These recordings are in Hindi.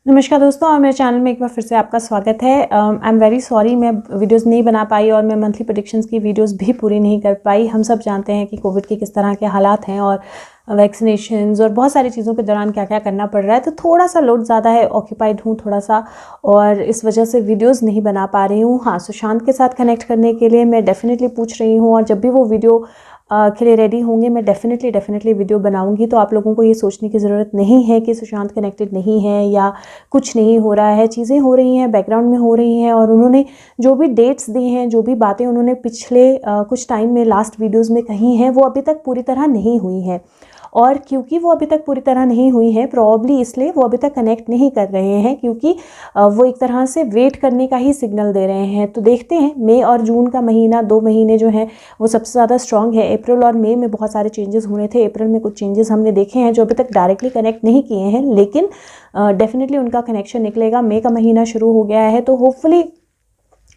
नमस्कार दोस्तों, और मेरे चैनल में एक बार फिर से आपका स्वागत है। आई एम वेरी सॉरी, मैं वीडियोस नहीं बना पाई और मैं मंथली प्रेडिक्शंस की वीडियोस भी पूरी नहीं कर पाई। हम सब जानते हैं कि कोविड के किस तरह के हालात हैं और वैक्सीनेशंस और बहुत सारी चीज़ों के दौरान क्या क्या करना पड़ रहा है। तो थोड़ा सा लोड ज़्यादा है, ऑक्यूपाइड हूँ थोड़ा सा, और इस वजह से वीडियोज़ नहीं बना पा रही हूँ। हाँ, सुशांत के साथ कनेक्ट करने के लिए मैं डेफिनेटली पूछ रही हूँ, और जब भी वो वीडियो के लिए रेडी होंगे मैं डेफिनेटली वीडियो बनाऊंगी। तो आप लोगों को ये सोचने की ज़रूरत नहीं है कि सुशांत कनेक्टेड नहीं है या कुछ नहीं हो रहा है। चीज़ें हो रही हैं, बैकग्राउंड में हो रही हैं, और उन्होंने जो भी डेट्स दी हैं, जो भी बातें उन्होंने पिछले कुछ टाइम में लास्ट वीडियोज़ में कही हैं, वो अभी तक पूरी तरह नहीं हुई हैं। और क्योंकि वो अभी तक पूरी तरह नहीं हुई है, प्रॉब्ली इसलिए वो अभी तक कनेक्ट नहीं कर रहे हैं, क्योंकि वो एक तरह से वेट करने का ही सिग्नल दे रहे हैं। तो देखते हैं, मई और जून का महीना, 2 महीने जो हैं वो सबसे ज़्यादा स्ट्रॉन्ग है। अप्रैल और मई में बहुत सारे चेंजेस होने थे। अप्रैल में कुछ चेंजेस हमने देखे हैं जो अभी तक डायरेक्टली कनेक्ट नहीं किए हैं, लेकिन डेफिनेटली उनका कनेक्शन निकलेगा। मई का महीना शुरू हो गया है, तो होपफुली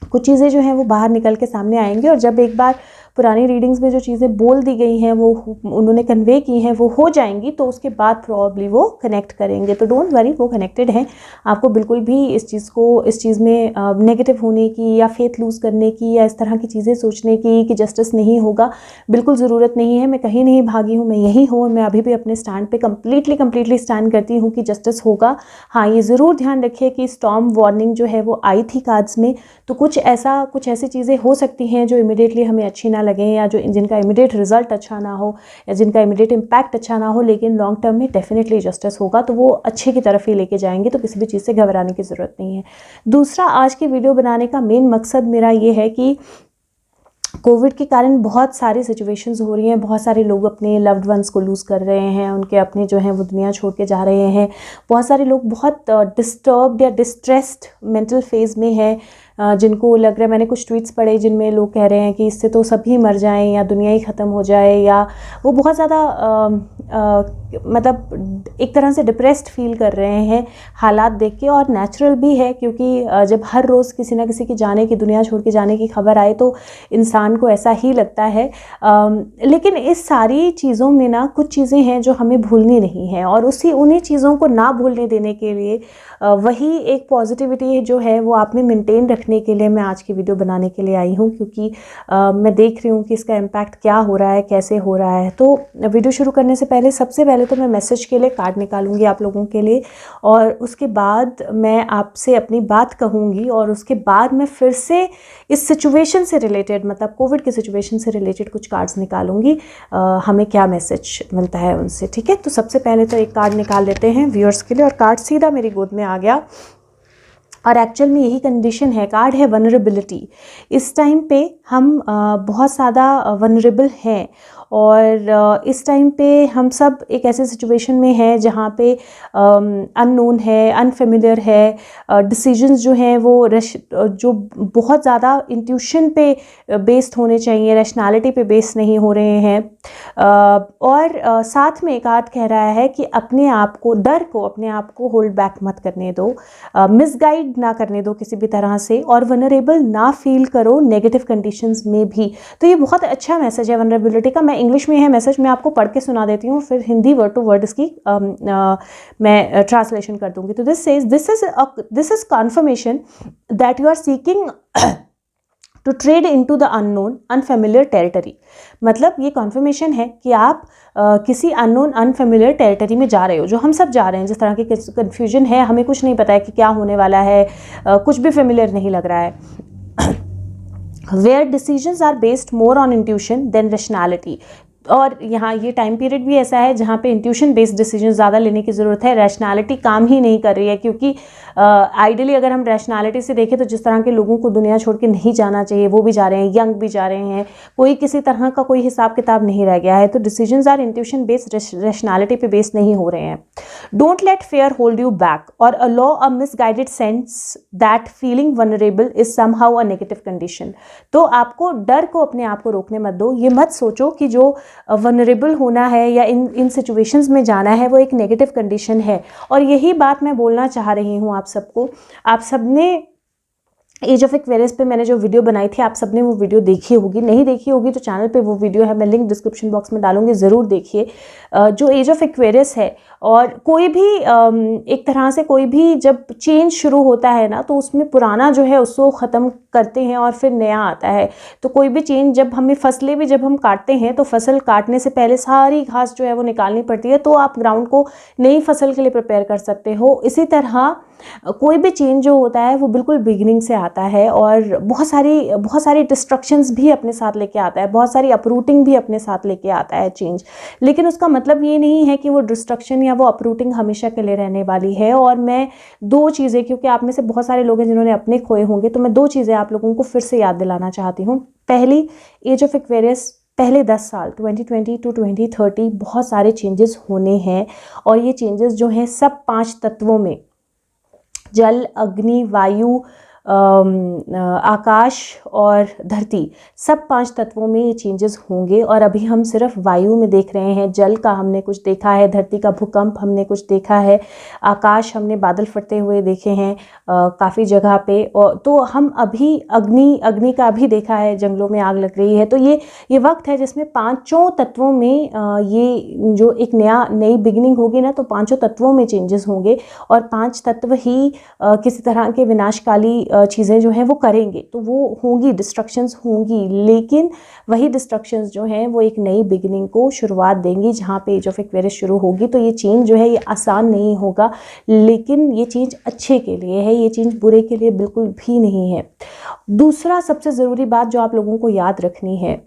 कुछ चीज़ें जो हैं वो बाहर निकल के सामने आएंगी, और जब एक बार पुरानी रीडिंग्स में जो चीज़ें बोल दी गई हैं, वो उन्होंने कन्वे की हैं, वो हो जाएंगी, तो उसके बाद प्रॉब्ली वो कनेक्ट करेंगे। तो डोंट वरी, वो कनेक्टेड हैं। आपको बिल्कुल भी इस चीज़ में नेगेटिव होने की या फेथ लूज़ करने की या इस तरह की चीज़ें सोचने की कि जस्टिस नहीं होगा, बिल्कुल ज़रूरत नहीं है। मैं कहीं नहीं भागी हूँ, मैं यही हूँ, और मैं अभी भी अपने स्टैंड पे कम्प्लीटली स्टैंड करती हूँ कि जस्टिस होगा। हाँ, ये ज़रूर ध्यान रखिए कि स्टॉर्म वार्निंग जो है वो आई थी कार्ड्स में, तो कुछ ऐसी चीज़ें हो सकती हैं जो इमीडिएटली हमें अच्छी ना लगे, या जिनका इमीडिएट रिजल्ट अच्छा ना हो, या जिनका इमीडिएट इम्पैक्ट अच्छा ना हो, लेकिन लॉन्ग टर्म में डेफिनेटली जस्टिस होगा, तो वो अच्छे की तरफ ही लेके जाएंगे। तो किसी भी चीज़ से घबराने की ज़रूरत नहीं है। दूसरा, आज की वीडियो बनाने का मेन मकसद मेरा ये है कि कोविड के कारण बहुत सारी सिचुएशंस हो रही हैं, बहुत सारे लोग अपने लव्ड वंस को लूज़ कर रहे हैं, उनके अपने जो हैं वो दुनिया छोड़ के जा रहे हैं। बहुत सारे लोग बहुत डिस्टर्ब्ड या डिस्ट्रेस्ड मेंटल फेज़ में हैं, जिनको लग रहा है, मैंने कुछ ट्वीट्स पढ़े जिनमें लोग कह रहे हैं कि इससे तो सभी मर जाएं या दुनिया ही ख़त्म हो जाए, या वो बहुत ज़्यादा मतलब एक तरह से डिप्रेस्ड फील कर रहे हैं हालात देख के। और नेचुरल भी है, क्योंकि जब हर रोज़ किसी ना किसी की जाने की, दुनिया छोड़ के जाने की खबर आए, तो इंसान को ऐसा ही लगता है। लेकिन इस सारी चीज़ों में ना कुछ चीज़ें हैं जो हमें भूलनी नहीं है, और उन्हीं चीज़ों को ना भूलने देने के लिए वही एक पॉजिटिविटी जो है वो आप में मेंटेन रखने के लिए मैं आज की वीडियो बनाने के लिए आई हूँ, क्योंकि मैं देख रही हूँ कि इसका इम्पैक्ट क्या हो रहा है, कैसे हो रहा है। तो वीडियो शुरू करने से पहले सबसे पहले तो मैं मैसेज के लिए कार्ड निकालूंगी आप लोगों के लिए, और उसके बाद मैं आपसे अपनी बात कहूँगी, और उसके बाद मैं फिर से इस सिचुएशन से रिलेटेड, मतलब कोविड की सिचुएशन से रिलेटेड कुछ कार्ड्स निकालूंगी, हमें क्या मैसेज मिलता है उनसे। ठीक है, तो सबसे पहले तो एक कार्ड निकाल लेते हैं व्यूअर्स के लिए, और कार्ड सीधा मेरी गोद में आ गया, और एक्चुअल में यही कंडीशन है। कार्ड है वनरेबिलिटी। इस टाइम पे हम बहुत ज़्यादा वनरेबल हैं, और इस टाइम पे हम सब एक ऐसे सिचुएशन में हैं जहाँ पे अननोन है, अनफेमिलियर है। डिसीजंस जो हैं वो जो बहुत ज़्यादा इंट्यूशन पे बेस्ड होने चाहिए, रैशनैलिटी पे बेस्ड नहीं हो रहे हैं। और साथ में कार्ड कह रहा है कि अपने आप को, डर को, अपने आप को होल्ड बैक मत करने दो, मिसगाइड ना करने दो किसी भी तरह से, और वनरेबल ना फील करो नेगेटिव कंडीशंस में भी। तो ये बहुत अच्छा मैसेज है वनरेबिलिटी का। मैं इंग्लिश में है मैसेज, मैं आपको पढ़ के सुना देती हूँ, फिर हिंदी वर्ड टू वर्ड इसकी मैं ट्रांसलेशन कर दूंगी। तो this says, this is confirmation that you are seeking to tread into the unknown unfamiliar territory. मतलब ये कॉन्फर्मेशन है कि आप किसी अननोन अनफेमिलियर टेरिटरी में जा रहे हो, जो हम सब जा रहे हैं। जिस तरह की कन्फ्यूजन है, हमें कुछ नहीं पता है कि क्या होने वाला है, कुछ भी फेमिलियर नहीं लग रहा है। Where decisions are based more on intuition than rationality। और यहाँ ये टाइम पीरियड भी ऐसा है जहाँ पे इंट्यूशन बेस्ड डिसीजन ज़्यादा लेने की ज़रूरत है, रैशनैलिटी काम ही नहीं कर रही है। क्योंकि आइडियली अगर हम रैशनैलिटी से देखें तो जिस तरह के लोगों को दुनिया छोड़ के नहीं जाना चाहिए वो भी जा रहे हैं, यंग भी जा रहे हैं, कोई किसी तरह का कोई हिसाब किताब नहीं रह गया है। तो decisions are intuition based, rationality पे बेस्ड नहीं हो रहे हैं। Don't let fear hold you back और allow a misguided sense that feeling vulnerable is somehow a negative condition. तो आपको डर को, अपने आप को रोकने मत दो। ये मत सोचो कि जो वनरेबल होना है या इन सिचुएशंस में जाना है वो एक नेगेटिव कंडीशन है। और यही बात मैं बोलना चाह रही हूँ आप सबको। आप सबने एज ऑफ एक्वेरियस पे मैंने जो वीडियो बनाई थी, आप सबने वो वीडियो देखी होगी। नहीं देखी होगी तो चैनल पे वो वीडियो है, मैं लिंक डिस्क्रिप्शन बॉक्स में डालूंगी, ज़रूर देखिए। जो एज ऑफ एक्वेरियस है और कोई भी एक तरह से कोई भी जब चेंज शुरू होता है ना, तो उसमें पुराना जो है उसको ख़त्म करते हैं और फिर नया आता है। तो कोई भी चेंज, जब हमें फसलें भी जब हम काटते हैं तो फसल काटने से पहले सारी घास जो है वो निकालनी पड़ती है, तो आप ग्राउंड को नई फसल के लिए प्रिपेयर कर सकते हो। इसी तरह कोई भी चेंज जो होता है वो बिल्कुल बिगिनिंग से आता है और बहुत सारी डिस्ट्रक्शंस भी अपने साथ लेके आता है, बहुत सारी अपरूटिंग भी अपने साथ लेके आता है चेंज। लेकिन उसका मतलब ये नहीं है कि वो डिस्ट्रक्शन या वो अपरूटिंग हमेशा के लिए रहने वाली है। और मैं दो चीज़ें, क्योंकि आप में से बहुत सारे लोग हैं जिन्होंने अपने खोए होंगे, तो मैं दो चीज़ें आप लोगों को फिर से याद दिलाना चाहती हूँ। पहली, एज ऑफ एक्वेरियस पहले 10 साल 2020 टू 2030 बहुत सारे चेंजेस होने हैं। और ये चेंजेस जो हैं सब 5 तत्वों में, जल, अग्नि, वायु, आकाश और धरती, सब 5 तत्वों में ये चेंजेस होंगे। और अभी हम सिर्फ वायु में देख रहे हैं, जल का हमने कुछ देखा है, धरती का भूकंप हमने कुछ देखा है, आकाश हमने बादल फटते हुए देखे हैं काफ़ी जगह पे। और तो हम अभी अग्नि का भी देखा है, जंगलों में आग लग रही है। तो ये वक्त है जिसमें पांचों तत्वों में ये जो एक नई बिगिनिंग होगी ना, तो पांचों तत्वों में चेंजेस होंगे। और 5 तत्व ही किसी तरह के विनाशकाली चीज़ें जो हैं वो करेंगे, तो वो होंगी, डिस्ट्रक्शंस होंगी। लेकिन वही डिस्ट्रक्शंस जो हैं वो एक नई बिगिनिंग को शुरुआत देंगी, जहाँ पे एज ऑफ एक्वेरियस शुरू होगी। तो ये चेंज जो है ये आसान नहीं होगा, लेकिन ये चेंज अच्छे के लिए है, ये चेंज बुरे के लिए बिल्कुल भी नहीं है। दूसरा सबसे ज़रूरी बात जो आप लोगों को याद रखनी है,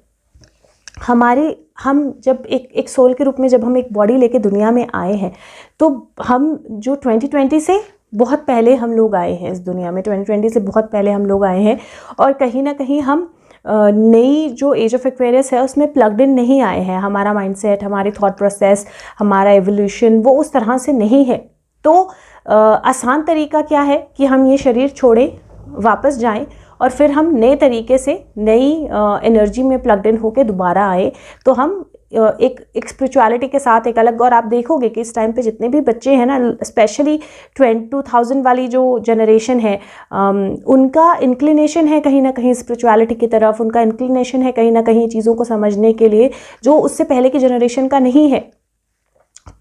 हम जब एक सोल के रूप में जब हम एक बॉडी लेके दुनिया में आए हैं, तो हम जो 2020 से बहुत पहले हम लोग आए हैं इस दुनिया में, 2020 से बहुत पहले हम लोग आए हैं। और कहीं ना कहीं हम नई जो एज ऑफ एक्वेरियस है उसमें प्लग्ड इन नहीं आए हैं। हमारा माइंडसेट, हमारी थॉट प्रोसेस, हमारा एवोल्यूशन वो उस तरह से नहीं है। तो आसान तरीका क्या है कि हम ये शरीर छोड़ें, वापस जाएं और फिर हम नए तरीके से नई एनर्जी में प्लग्ड इन होके दोबारा आए। तो हम एक स्पिरिचुअलिटी के साथ एक अलग, और आप देखोगे कि इस टाइम पे जितने भी बच्चे हैं ना, स्पेशली 2000 वाली जो जनरेशन है, उनका इंक्लिनेशन है कहीं ना कहीं स्पिरिचुअलिटी की तरफ, उनका इंक्लिनेशन है कहीं ना कहीं चीज़ों को समझने के लिए, जो उससे पहले की जनरेशन का नहीं है।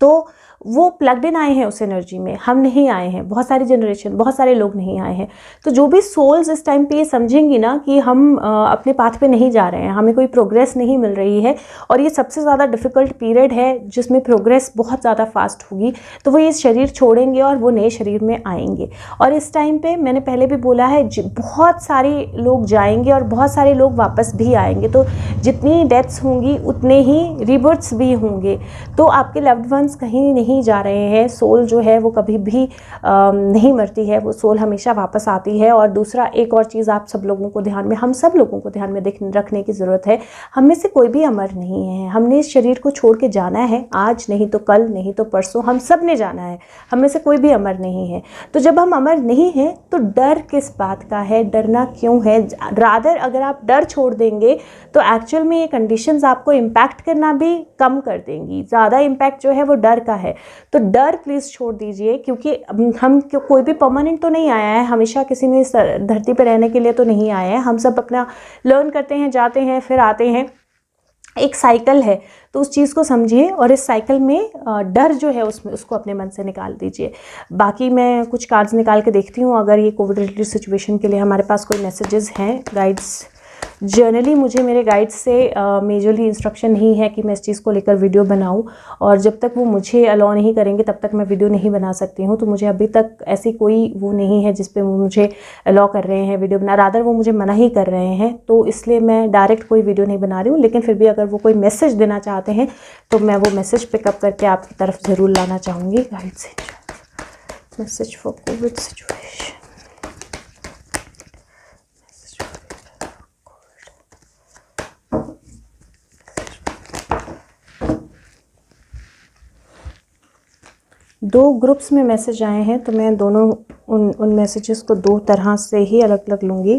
तो वो प्लग्ड इन आए हैं उस एनर्जी में, हम नहीं आए हैं, बहुत सारी जनरेशन, बहुत सारे लोग नहीं आए हैं। तो जो भी सोल्स इस टाइम पे ये समझेंगी ना कि हम अपने पाथ पे नहीं जा रहे हैं, हमें कोई प्रोग्रेस नहीं मिल रही है, और ये सबसे ज़्यादा डिफ़िकल्ट पीरियड है जिसमें प्रोग्रेस बहुत ज़्यादा फास्ट होगी, तो वो ये शरीर छोड़ेंगे और वो नए शरीर में आएंगे। और इस टाइम पर मैंने पहले भी बोला है, बहुत सारे लोग जाएंगे और बहुत सारे लोग वापस भी आएंगे। तो जितनी डेथ्स होंगी उतने ही रीबर्थ्स भी होंगे। तो आपके लव्ड वंस कहीं नहीं जा रहे हैं, सोल जो है वो कभी भी नहीं मरती है, वो सोल हमेशा वापस आती है। और दूसरा एक और चीज़ आप सब लोगों को ध्यान में, हम सब लोगों को ध्यान में रखने की ज़रूरत है, हम में से कोई भी अमर नहीं है। हमने इस शरीर को छोड़ के जाना है, आज नहीं तो कल, नहीं तो परसों, हम सब ने जाना है, हम में से कोई भी अमर नहीं है। तो जब हम अमर नहीं हैं तो डर किस बात का है, डरना क्यों है? रादर अगर आप डर छोड़ देंगे तो एक्चुअल में ये कंडीशंस आपको इम्पैक्ट करना भी कम कर देंगी। ज़्यादा इम्पैक्ट जो है वो डर का है, तो डर प्लीज़ छोड़ दीजिए, क्योंकि हम कोई भी परमानेंट तो नहीं आया है, हमेशा किसी ने धरती पर रहने के लिए तो नहीं आए हैं। हम सब अपना लर्न करते हैं, जाते हैं, फिर आते हैं, एक साइकिल है। तो उस चीज़ को समझिए और इस साइकिल में डर जो है उसमें उसको अपने मन से निकाल दीजिए। बाकी मैं कुछ कार्ड्स निकाल के देखती हूँ, अगर ये कोविड रिलेटेड सिचुएशन के लिए हमारे पास कोई मैसेजेस हैं, गाइड्स। जनरली मुझे मेरे गाइड्स से मेजरली इंस्ट्रक्शन नहीं है कि मैं इस चीज़ को लेकर वीडियो बनाऊं, और जब तक वो मुझे अलाउ नहीं करेंगे तब तक मैं वीडियो नहीं बना सकती हूं। तो मुझे अभी तक ऐसी कोई वो नहीं है जिस पे वो मुझे अलाउ कर रहे हैं वीडियो बना, रादर वो मुझे मना ही कर रहे हैं। तो इसलिए मैं डायरेक्ट कोई वीडियो नहीं बना रही हूँ, लेकिन फिर भी अगर वो कोई मैसेज देना चाहते हैं तो मैं वो मैसेज पिकअप करके आपकी तरफ ज़रूर लाना चाहूँगी। Guides, message for Covid situation. दो ग्रुप्स में मैसेज आए हैं, तो मैं दोनों उन मैसेजेस को दो तरह से ही अलग अलग लूँगी।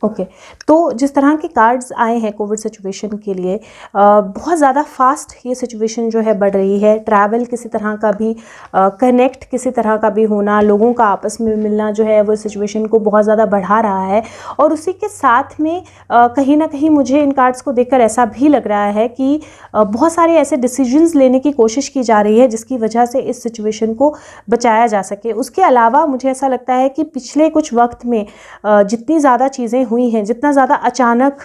ओके तो जिस तरह के कार्ड्स आए हैं कोविड सिचुएशन के लिए, बहुत ज़्यादा फास्ट ये सिचुएशन जो है बढ़ रही है। ट्रैवल किसी तरह का भी, कनेक्ट किसी तरह का भी होना, लोगों का आपस में मिलना जो है वो सिचुएशन को बहुत ज़्यादा बढ़ा रहा है। और उसी के साथ में कहीं ना कहीं मुझे इन कार्ड्स को देखकर ऐसा भी लग रहा है कि बहुत सारे ऐसे डिसीजंस लेने की कोशिश की जा रही है जिसकी वजह से इस सिचुएशन को बचाया जा सके। उसके अलावा मुझे ऐसा लगता है कि पिछले कुछ वक्त में जितनी ज़्यादा चीज़ें हुई हैं, जितना ज़्यादा अचानक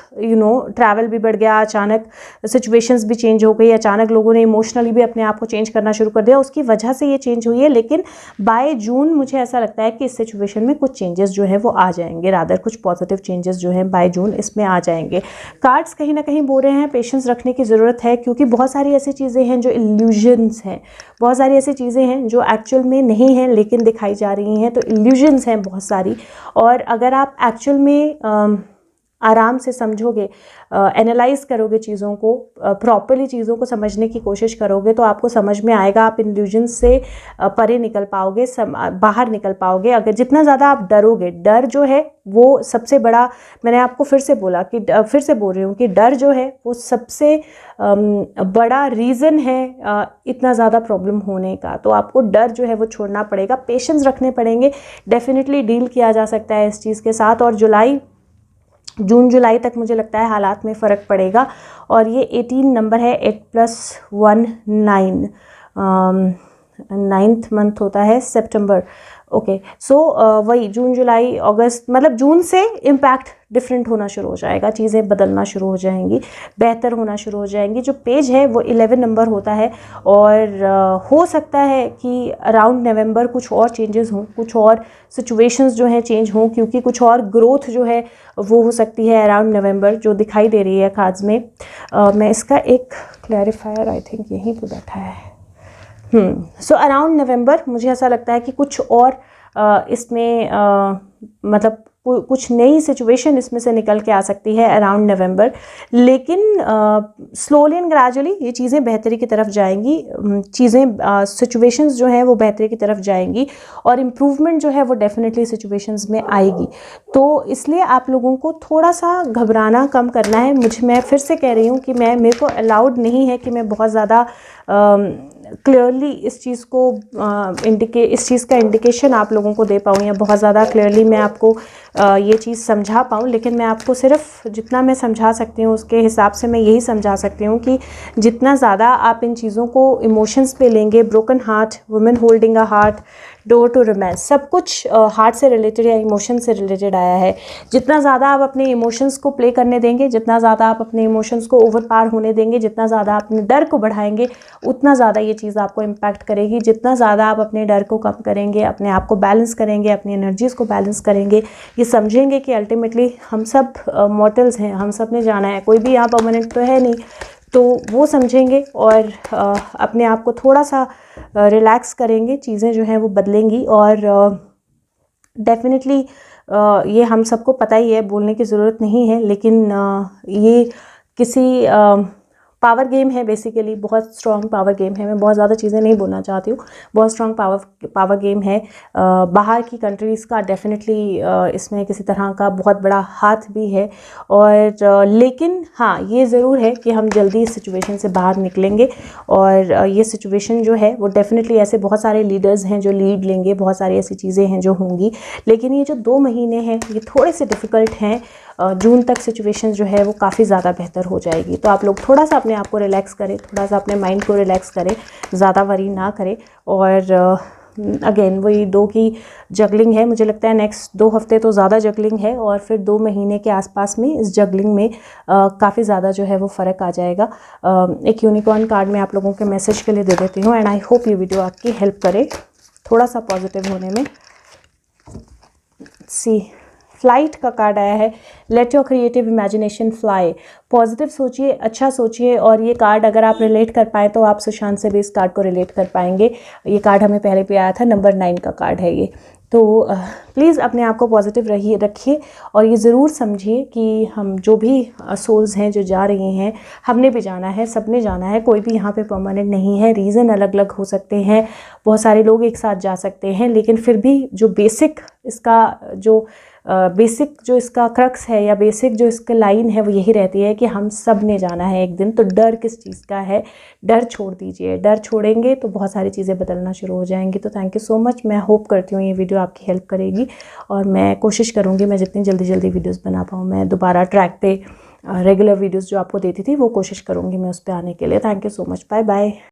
ट्रैवल भी बढ़ गया, अचानक सिचुएशंस भी चेंज हो गई, अचानक लोगों ने इमोशनली भी अपने आप को चेंज करना शुरू कर दिया, उसकी वजह से ये चेंज हुई है। लेकिन बाय जून मुझे ऐसा लगता है कि इस सिचुएशन में कुछ चेंजेस जो है वो आ जाएंगे, रादर कुछ पॉजिटिव चेंजेस जो हैं बाय जून इसमें आ जाएंगे। कार्ड्स कहीं ना कहीं बोल रहे हैं पेशेंस रखने की ज़रूरत है, क्योंकि बहुत सारी ऐसी चीज़ें हैं जो इल्यूजन्स हैं, बहुत सारी ऐसी चीज़ें हैं जो एक्चुअल में नहीं हैं लेकिन दिखाई जा रही हैं। तो इल्यूजन्स हैं बहुत सारी, और अगर आप एक्चुअल में आराम से समझोगे, एनालाइज करोगे चीज़ों को, प्रॉपर्ली चीज़ों को समझने की कोशिश करोगे, तो आपको समझ में आएगा, आप इल्यूजन से परे निकल पाओगे, बाहर निकल पाओगे। अगर जितना ज़्यादा आप डरोगे, डर जो है वो सबसे बड़ा, मैंने आपको फिर से बोला कि फिर से बोल रही हूँ कि डर जो है वो सबसे बड़ा रीज़न है इतना ज़्यादा प्रॉब्लम होने का। तो आपको डर जो है वो छोड़ना पड़ेगा, पेशेंस रखने पड़ेंगे, डेफिनेटली डील किया जा सकता है इस चीज़ के साथ। और जून जुलाई तक मुझे लगता है हालात में फ़र्क पड़ेगा। और ये 18 नंबर है, 8 + 1 9, 9th मंथ होता है सितंबर। ओके सो वही जून जुलाई अगस्त, मतलब जून से इम्पैक्ट डिफरेंट होना शुरू हो जाएगा, चीज़ें बदलना शुरू हो जाएंगी, बेहतर होना शुरू हो जाएंगी। जो पेज है वो 11 नंबर होता है, और हो सकता है कि अराउंड नवंबर कुछ और चेंजेस हों, कुछ और सिचुएशंस जो हैं चेंज हों, क्योंकि कुछ और ग्रोथ जो है वो हो सकती है अराउंड नवंबर, जो दिखाई दे रही है कार्ड्स में। मैं इसका एक क्लैरिफायर आई थिंक यहीं पे बैठा है। सो अराउंड नवंबर मुझे ऐसा लगता है कि कुछ और इसमें मतलब कुछ नई सिचुएशन इसमें से निकल के आ सकती है अराउंड नवंबर। लेकिन स्लोली एंड ग्रेजुअली ये चीज़ें बेहतरी की तरफ जाएंगी, सिचुएशंस जो हैं वो बेहतरी की तरफ जाएंगी, और इम्प्रूवमेंट जो है वो डेफिनेटली सिचुएशंस में आएगी। तो इसलिए आप लोगों को थोड़ा सा घबराना कम करना है। मैं फिर से कह रही हूँ कि मेरे को अलाउड नहीं है कि मैं बहुत ज़्यादा क्लियरली इस चीज़ को इस चीज़ का इंडिकेशन आप लोगों को दे पाऊँ, या बहुत ज़्यादा क्लियरली मैं आपको ये चीज़ समझा पाऊँ। लेकिन मैं आपको सिर्फ जितना मैं समझा सकती हूँ उसके हिसाब से मैं यही समझा सकती हूँ कि जितना ज़्यादा आप इन चीज़ों को इमोशंस पे लेंगे, broken heart, women holding a heart, door to romance, सब कुछ हार्ट से रिलेटेड या इमोशन से रिलेटेड आया है। जितना ज़्यादा आप अपने इमोशंस को प्ले करने देंगे, जितना ज़्यादा आप अपने इमोशंस को ओवर पार होने देंगे, जितना ज़्यादा आप अपने डर को बढ़ाएंगे, उतना ज़्यादा ये चीज़ आपको इम्पैक्ट करेगी। जितना ज़्यादा आप अपने डर को कम करेंगे, अपने आप को बैलेंस करेंगे, अपनी एनर्जीज़ को बैलेंस करेंगे, ये समझेंगे कि अल्टीमेटली हम सब मॉर्टल्स हैं, हम सब ने जाना है, कोई भी यहाँ परमानेंट तो है नहीं। तो वो समझेंगे और अपने आप को थोड़ा सा रिलैक्स करेंगे, चीज़ें जो हैं वो बदलेंगी। और डेफिनेटली ये हम सबको पता ही है, बोलने की ज़रूरत नहीं है, लेकिन ये किसी पावर गेम है बेसिकली, बहुत स्ट्रॉन्ग पावर गेम है। मैं बहुत ज़्यादा चीज़ें नहीं बोलना चाहती हूँ, बहुत स्ट्रॉन्ग पावर गेम है। बाहर की कंट्रीज़ का डेफिनेटली इसमें किसी तरह का बहुत बड़ा हाथ भी है। और लेकिन हाँ, ये ज़रूर है कि हम जल्दी इस सिचुएशन से बाहर निकलेंगे। और ये सिचुएशन जो है वो डेफिनेटली, ऐसे बहुत सारे लीडर्स हैं जो लीड लेंगे, बहुत सारी ऐसी चीज़ें हैं जो होंगी। लेकिन ये जो 2 महीने हैं ये थोड़े से डिफ़िकल्ट हैं। जून तक सिचुएशन जो है वो काफ़ी ज़्यादा बेहतर हो जाएगी। तो आप लोग थोड़ा सा अपने आप को रिलैक्स करें, थोड़ा सा अपने माइंड को रिलैक्स करें, ज़्यादा वरी ना करें। और अगेन वही 2 की जगलिंग है, मुझे लगता है नेक्स्ट 2 हफ्ते तो ज़्यादा जगलिंग है, और फिर 2 महीने के आसपास में इस जगलिंग में काफ़ी ज़्यादा जो है वो फ़र्क आ जाएगा। एक यूनिकॉर्न कार्ड मैं आप लोगों के मैसेज के लिए दे देती हूँ, एंड आई होप ये वीडियो आपकी हेल्प करे थोड़ा सा पॉजिटिव होने में। सी फ्लाइट का कार्ड आया है, let your creative imagination fly. Positive सोचिए, अच्छा सोचिए। और ये कार्ड अगर आप रिलेट कर पाएँ तो आप सुशांत से भी इस कार्ड को रिलेट कर पाएंगे। ये कार्ड हमें पहले भी आया था, नंबर 9 का कार्ड है ये। तो प्लीज़ अपने आप को पॉजिटिव रखिए, और ये ज़रूर समझिए कि हम जो भी सोल्स हैं जो जा रही हैं, हमने भी जाना है, सबने जाना है, कोई भी यहाँ पे परमानेंट नहीं है। रीज़न अलग अलग हो सकते हैं, बहुत सारे लोग एक साथ जा सकते हैं, लेकिन फिर भी जो बेसिक इसका जो बेसिक जो इसका क्रक्स है या बेसिक जो इसका लाइन है वो यही रहती है कि हम सब ने जाना है एक दिन, तो डर किस चीज़ का है, डर छोड़ दीजिए। डर छोड़ेंगे तो बहुत सारी चीज़ें बदलना शुरू हो जाएंगी। तो थैंक यू सो मच। मैं होप करती हूँ ये वीडियो आपकी हेल्प करेगी और मैं कोशिश करूँगी मैं जितनी जल्दी वीडियोज़ बना पाऊँ। मैं दोबारा ट्रैक पे रेगुलर वीडियोज़ जो आपको देती थी वो कोशिश करूँगी मैं उस पर आने के लिए। Thank you so much. Bye bye.